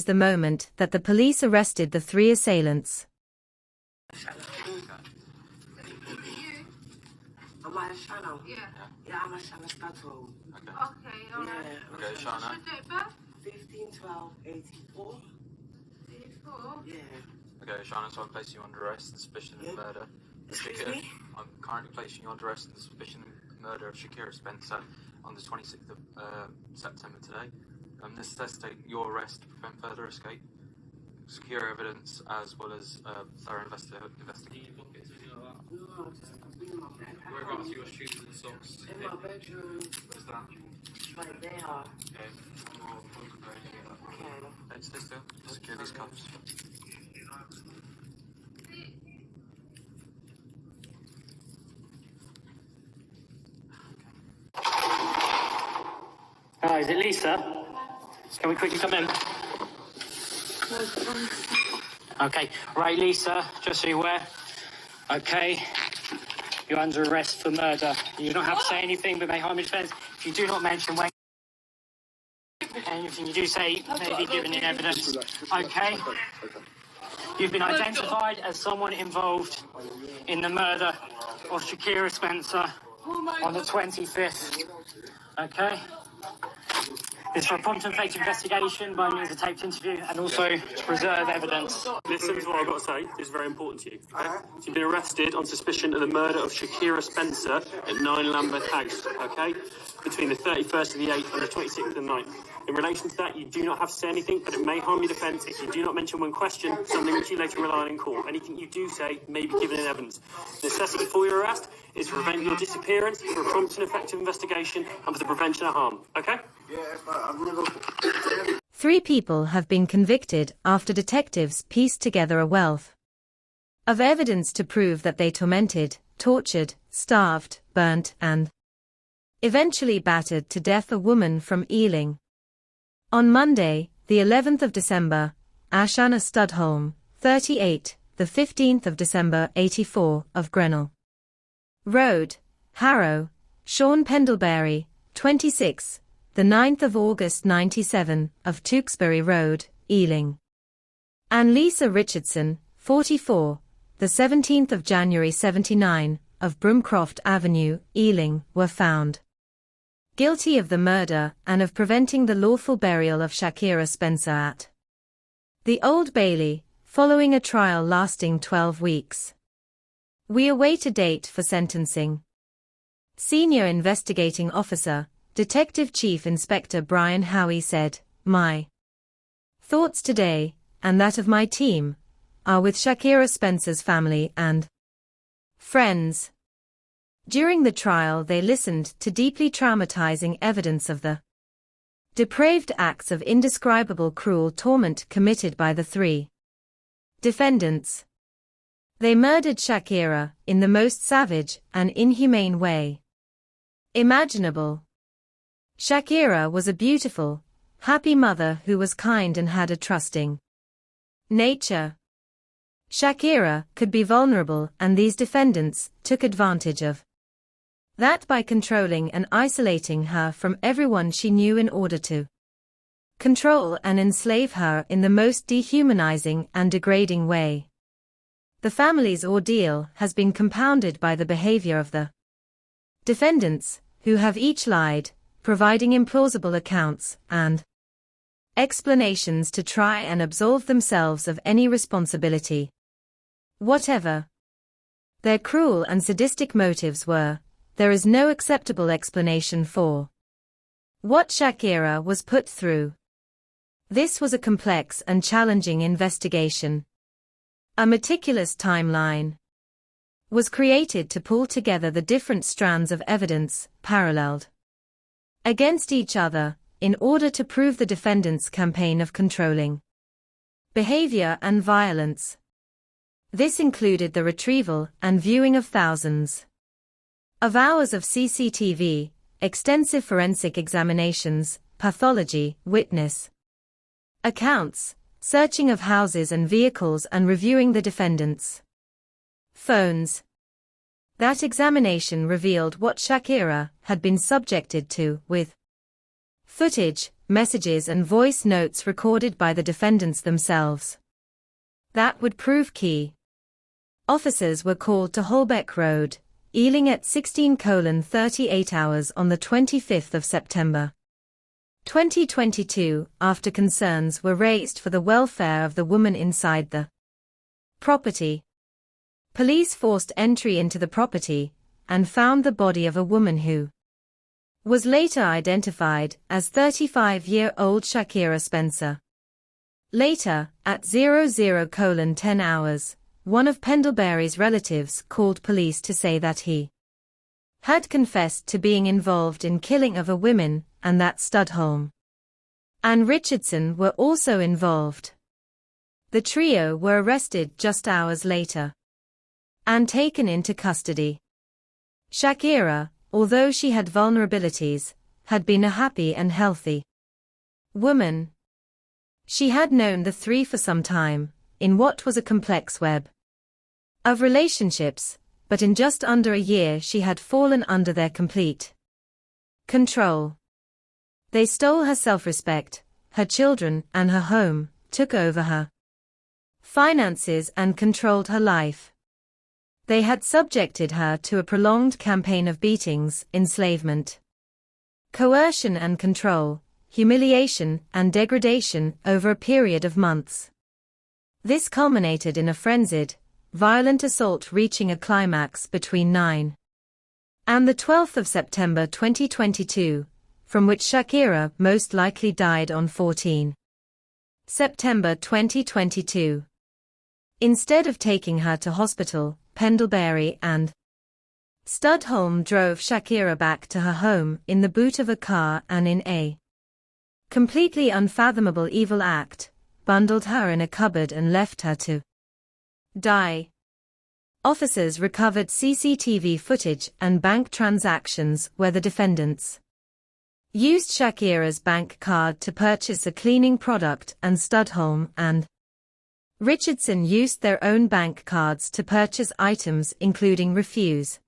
the moment that the police arrested the three assailants. Am I Ashana? Yeah. Yeah, I'm Ashana Studholme. Okay, alright. Yeah. Okay, Shaun. What's your date of birth? 15/12/84. 84. Yeah. Okay, Shaun, so I'm placing you under arrest on suspicion of murder. Excuse me? I'm currently placing you under arrest on suspicion of murder of Shakira Spencer on the 26th of September today. This necessitates your arrest to prevent further escape, secure evidence, as well as thorough investigation. No, I've just been in my bed. Whereabouts are your shoes and socks? In my bedroom. Where's that? Right there. Okay. Okay. Let's stay still. Secure these cuffs. Hi, is it Lisa? Can we quickly come in? Okay, right, Lisa, just so you're aware. Okay, you're under arrest for murder. You don't have to say anything, but may harm your defence. If you do not mention when anything you do say may be given in evidence. Okay? You've been identified as someone involved in the murder of Shakira Spencer on the 25th. Okay? It's for a prompt and effective investigation by means of taped interview and also to preserve evidence. Listen to what I've got to say. This is very important to you. So you've been arrested on suspicion of the murder of Shakira Spencer at 9 Lambeth House, okay? Between the 31st of the 8th and the 26th of the 9th. In relation to that, you do not have to say anything, but it may harm your defence if you do not mention when questioned something which you later rely on in court. Anything you do say may be given in evidence. The necessity for your arrest is to prevent your disappearance, for a prompt and effective investigation, and for the prevention of harm, okay? Three people have been convicted after detectives pieced together a wealth of evidence to prove that they tormented, tortured, starved, burnt, and eventually battered to death a woman from Ealing. On Monday, the 11th of December, Ashana Studholme, 38, the 15th of December, 84, of Greenhill Road, Harrow, Shaun Pendlebury, 26, the 9th of August, 97, of Tewkesbury Road, Ealing, and Lisa Richardson, 44, the 17th of January, 79, of Broomcroft Avenue, Ealing, were found guilty of the murder and of preventing the lawful burial of Shakira Spencer at the Old Bailey, following a trial lasting 12 weeks. We await a date for sentencing. Senior Investigating Officer, Detective Chief Inspector Brian Howie said, "My thoughts today, and that of my team, are with Shakira Spencer's family and friends." During the trial they listened to deeply traumatizing evidence of the depraved acts of indescribable cruel torment committed by the three defendants. They murdered Shakira in the most savage and inhumane way imaginable. Shakira was a beautiful, happy mother who was kind and had a trusting nature. Shakira could be vulnerable, and these defendants took advantage of that by controlling and isolating her from everyone she knew in order to control and enslave her in the most dehumanizing and degrading way. The family's ordeal has been compounded by the behavior of the defendants, who have each lied, providing implausible accounts and explanations to try and absolve themselves of any responsibility whatever their cruel and sadistic motives were. There is no acceptable explanation for what Shakira was put through. This was a complex and challenging investigation. A meticulous timeline was created to pull together the different strands of evidence, paralleled against each other, in order to prove the defendants' campaign of controlling behavior and violence. This included the retrieval and viewing of thousands of hours of CCTV, extensive forensic examinations, pathology, witness accounts, searching of houses and vehicles, and reviewing the defendants' phones. That examination revealed what Shakira had been subjected to, with footage messages and voice notes recorded by the defendants themselves. That would prove key. Officers were called to Holbeck Road, Ealing at 16:38 hours on the 25th of September 2022, after concerns were raised for the welfare of the woman inside the property. Police forced entry into the property and found the body of a woman who was later identified as 35-year-old Shakira Spencer. Later, at 00:10 hours, one of Pendlebury's relatives called police to say that he had confessed to being involved in killing of a woman and that Studholme and Richardson were also involved. The trio were arrested just hours later and taken into custody. Shakira, although she had vulnerabilities, had been a happy and healthy woman. She had known the three for some time, in what was a complex web of relationships, but in just under a year she had fallen under their complete control. They stole her self-respect, her children and her home, took over her finances and controlled her life. They had subjected her to a prolonged campaign of beatings, enslavement, coercion and control, humiliation and degradation over a period of months. This culminated in a frenzied, violent assault reaching a climax between 9 and the 12th of September 2022, from which Shakira most likely died on 14 September 2022. Instead of taking her to hospital, Pendlebury and Studholme drove Shakira back to her home in the boot of a car and in a completely unfathomable evil act, bundled her in a cupboard and left her to die. Officers recovered CCTV footage and bank transactions where the defendants used Shakira's bank card to purchase a cleaning product and Studholme and Richardson used their own bank cards to purchase items including refuse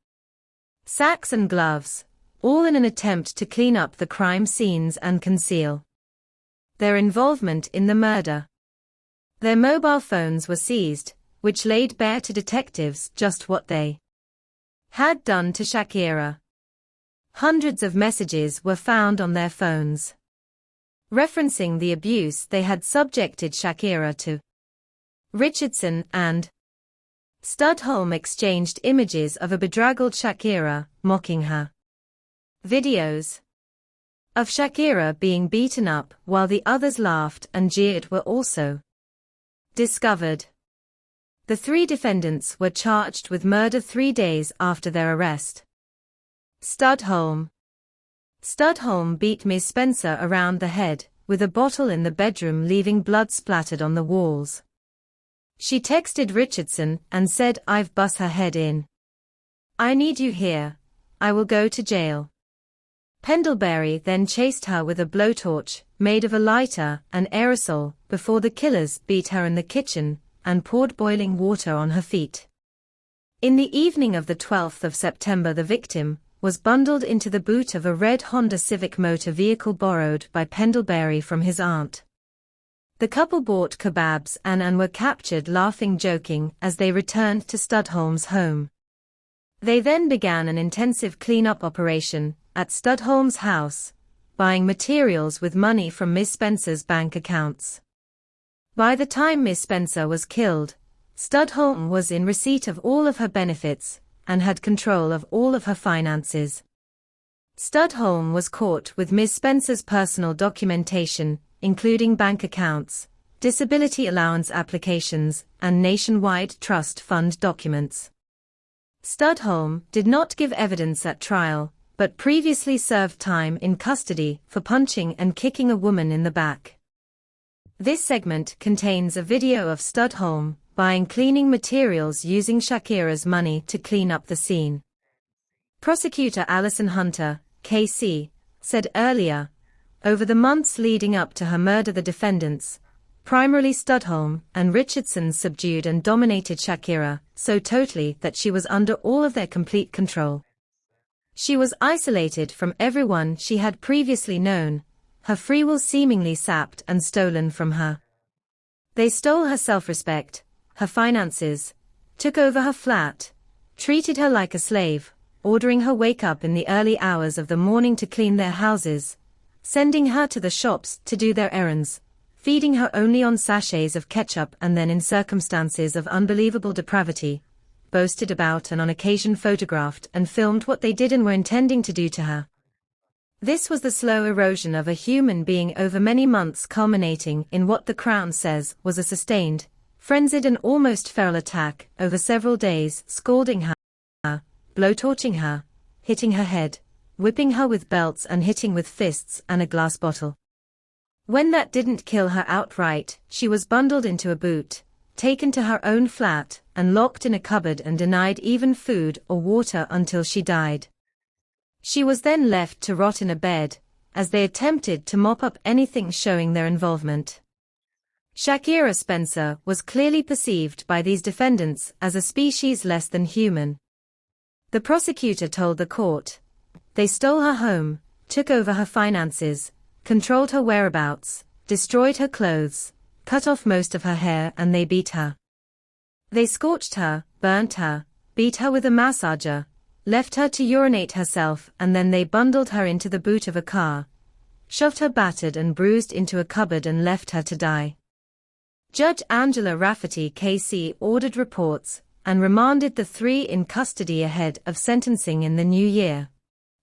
sacks and gloves, all in an attempt to clean up the crime scenes and conceal their involvement in the murder. Their mobile phones were seized, which laid bare to detectives just what they had done to Shakira. Hundreds of messages were found on their phones, referencing the abuse they had subjected Shakira to. Richardson and Studholme exchanged images of a bedraggled Shakira, mocking her. Videos of Shakira being beaten up while the others laughed and jeered were also discovered. The three defendants were charged with murder 3 days after their arrest. Studholme beat Ms. Spencer around the head with a bottle in the bedroom, leaving blood splattered on the walls. She texted Richardson and said, "I've bust her head in. I need you here. I will go to jail." Pendlebury then chased her with a blowtorch, made of a lighter and aerosol, before the killers beat her in the kitchen and poured boiling water on her feet. In the evening of the 12th of September, the victim was bundled into the boot of a red Honda Civic motor vehicle borrowed by Pendlebury from his aunt. The couple bought kebabs and were captured laughing, joking as they returned to Studholme's home. They then began an intensive clean-up operation at Studholme's house, buying materials with money from Miss Spencer's bank accounts. By the time Miss Spencer was killed, Studholme was in receipt of all of her benefits and had control of all of her finances. Studholme was caught with Miss Spencer's personal documentation, including bank accounts, disability allowance applications, and nationwide trust fund documents. Studholme did not give evidence at trial, but previously served time in custody for punching and kicking a woman in the back. This segment contains a video of Studholme buying cleaning materials using Shakira's money to clean up the scene. Prosecutor Alison Hunter, KC, said earlier, over the months leading up to her murder, the defendants, primarily Studholme and Richardson, subdued and dominated Shakira so totally that she was under all of their complete control. She was isolated from everyone she had previously known, her free will seemingly sapped and stolen from her. They stole her self-respect, her finances, took over her flat, treated her like a slave, ordering her wake up in the early hours of the morning to clean their houses, sending her to the shops to do their errands, feeding her only on sachets of ketchup, and then in circumstances of unbelievable depravity, boasted about and on occasion photographed and filmed what they did and were intending to do to her. This was the slow erosion of a human being over many months, culminating in what the Crown says was a sustained, frenzied and almost feral attack over several days, scalding her, blowtorching her, hitting her head, whipping her with belts and hitting with fists and a glass bottle. When that didn't kill her outright, she was bundled into a boot, taken to her own flat, and locked in a cupboard and denied even food or water until she died. She was then left to rot in a bed, as they attempted to mop up anything showing their involvement. Shakira Spencer was clearly perceived by these defendants as a species less than human. The prosecutor told the court, "They stole her home, took over her finances, controlled her whereabouts, destroyed her clothes, cut off most of her hair, and they beat her. They scorched her, burnt her, beat her with a massager, left her to urinate herself, and then they bundled her into the boot of a car, shoved her battered and bruised into a cupboard and left her to die." Judge Angela Rafferty KC ordered reports and remanded the three in custody ahead of sentencing in the new year.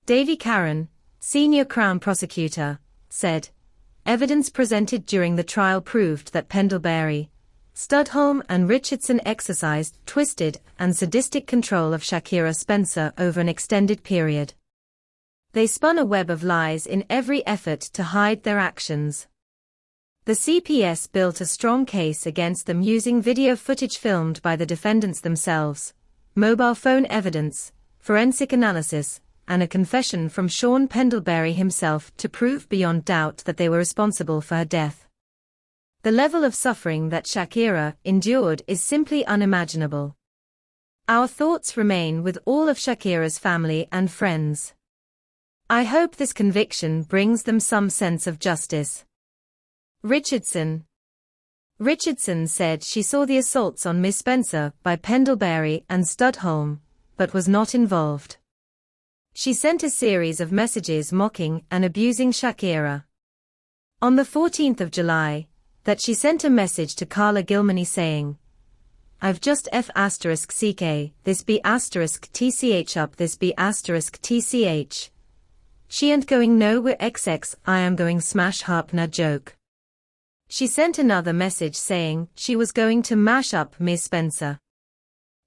Davy Caron, senior Crown prosecutor, said, "Evidence presented during the trial proved that Pendlebury, Studholme and Richardson exercised twisted and sadistic control of Shakira Spencer over an extended period. They spun a web of lies in every effort to hide their actions. The CPS built a strong case against them using video footage filmed by the defendants themselves, mobile phone evidence, forensic analysis, and a confession from Shaun Pendlebury himself to prove beyond doubt that they were responsible for her death. The level of suffering that Shakira endured is simply unimaginable. Our thoughts remain with all of Shakira's family and friends. I hope this conviction brings them some sense of justice." Richardson said she saw the assaults on Miss Spencer by Pendlebury and Studholme, but was not involved. She sent a series of messages mocking and abusing Shakira. On the 14th of July, that she sent a message to Carla Gilmany saying, "I've just f***ck, this be *tch up, this be *tch. She ain't going nowhere xx, I am going smash harp na joke." She sent another message saying she was going to mash up Miss Spencer.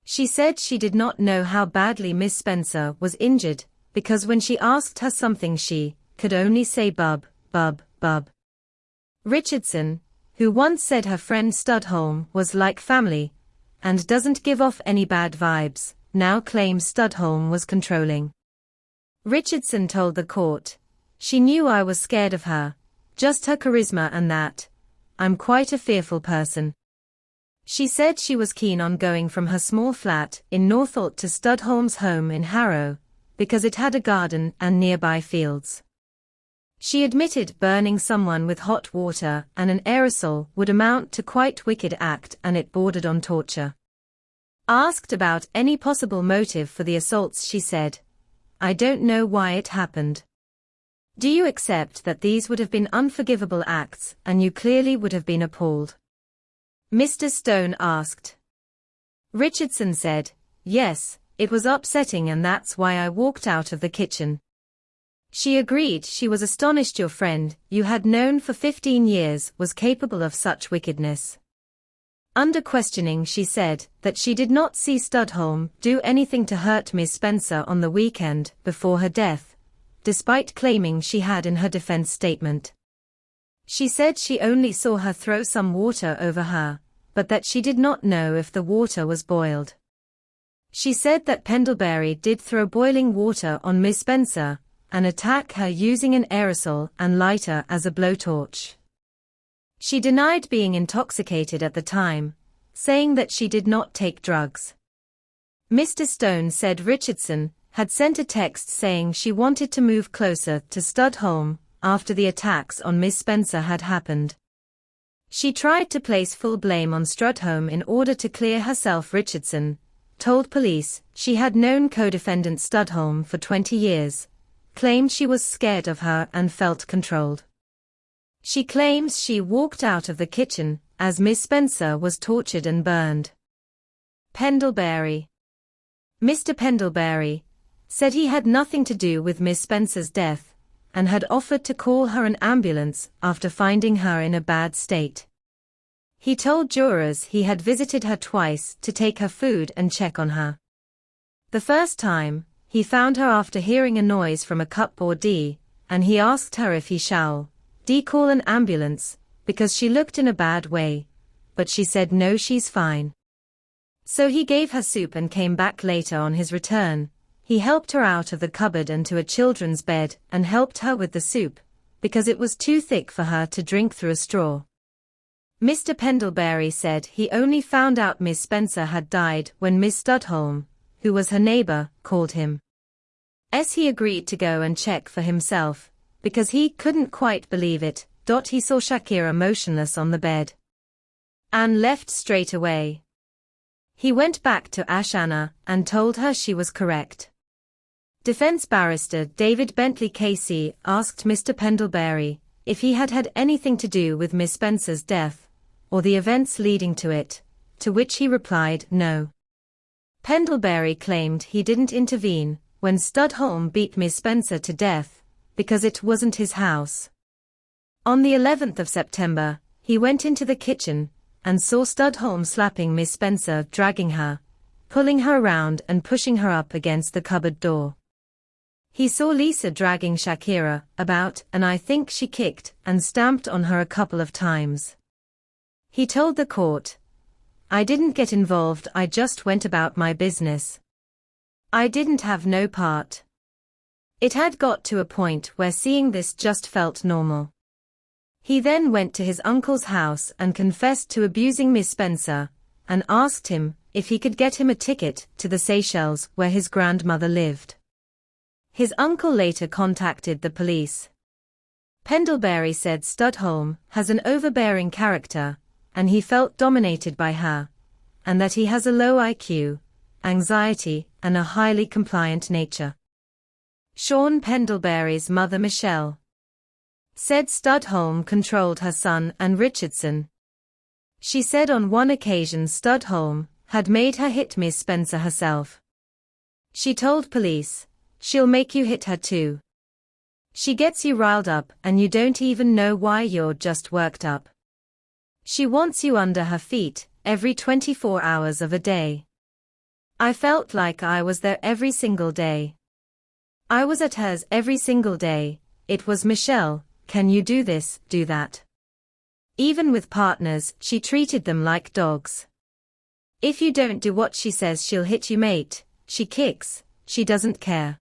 She said she did not know how badly Miss Spencer was injured, because when she asked her something she could only say bub, bub, bub. Richardson, who once said her friend Studholme was like family, and doesn't give off any bad vibes, now claims Studholme was controlling. Richardson told the court, "She knew I was scared of her, just her charisma and that. I'm quite a fearful person." She said she was keen on going from her small flat in Northolt to Studholme's home in Harrow, because it had a garden and nearby fields. She admitted burning someone with hot water and an aerosol would amount to quite wicked act, and it bordered on torture. Asked about any possible motive for the assaults, she said, "I don't know why it happened. Do you accept that these would have been unforgivable acts, and you clearly would have been appalled?" Mr. Stone asked. Richardson said, "Yes, it was upsetting, and that's why I walked out of the kitchen." She agreed she was astonished your friend, you had known for 15 years, was capable of such wickedness. Under questioning she said that she did not see Studholme do anything to hurt Miss Spencer on the weekend before her death, despite claiming she had in her defense statement. She said she only saw her throw some water over her, but that she did not know if the water was boiled. She said that Pendlebury did throw boiling water on Miss Spencer and attack her using an aerosol and lighter as a blowtorch. She denied being intoxicated at the time, saying that she did not take drugs. Mr. Stone said Richardson had sent a text saying she wanted to move closer to Studholme, after the attacks on Miss Spencer had happened. She tried to place full blame on Studholme in order to clear herself. Richardson told police she had known co-defendant Studholme for 20 years, claimed she was scared of her and felt controlled. She claims she walked out of the kitchen as Miss Spencer was tortured and burned. Pendlebury. Mr. Pendlebury said he had nothing to do with Miss Spencer's death and had offered to call her an ambulance after finding her in a bad state. He told jurors he had visited her twice to take her food and check on her. The first time, he found her after hearing a noise from a cupboard, and he asked her if he shall call an ambulance, because she looked in a bad way, but she said no, she's fine. So he gave her soup and came back later. On his return, he helped her out of the cupboard and to a children's bed and helped her with the soup, because it was too thick for her to drink through a straw. Mr. Pendlebury said he only found out Miss Spencer had died when Miss Studholme, who was her neighbour, called him. He agreed to go and check for himself, because he couldn't quite believe it. He saw Shakira motionless on the bed and left straight away. He went back to Ashana and told her she was correct. Defence barrister David Bentley KC asked Mr. Pendlebury if he had had anything to do with Miss Spencer's death, or the events leading to it, to which he replied no. Pendlebury claimed he didn't intervene when Studholme beat Miss Spencer to death, because it wasn't his house. On the 11th of September, he went into the kitchen and saw Studholme slapping Miss Spencer, dragging her, pulling her around and pushing her up against the cupboard door. He saw Lisa dragging Shakira about, and I think she kicked and stamped on her a couple of times. He told the court, "I didn't get involved, I just went about my business. I didn't have no part. It had got to a point where seeing this just felt normal." He then went to his uncle's house and confessed to abusing Miss Spencer, and asked him if he could get him a ticket to the Seychelles where his grandmother lived. His uncle later contacted the police. Pendlebury said Studholme has an overbearing character, and he felt dominated by her, and that he has a low IQ, anxiety, and a highly compliant nature. Shaun Pendlebury's mother Michelle said Studholme controlled her son and Richardson. She said on one occasion Studholme had made her hit Miss Spencer herself. She told police, "She'll make you hit her too. She gets you riled up and you don't even know why, you're just worked up. She wants you under her feet every 24 hours of a day. I felt like I was there every single day. I was at hers every single day. It was Michelle, can you do this, do that?" Even with partners, she treated them like dogs. "If you don't do what she says, she'll hit you, mate. She kicks, she doesn't care."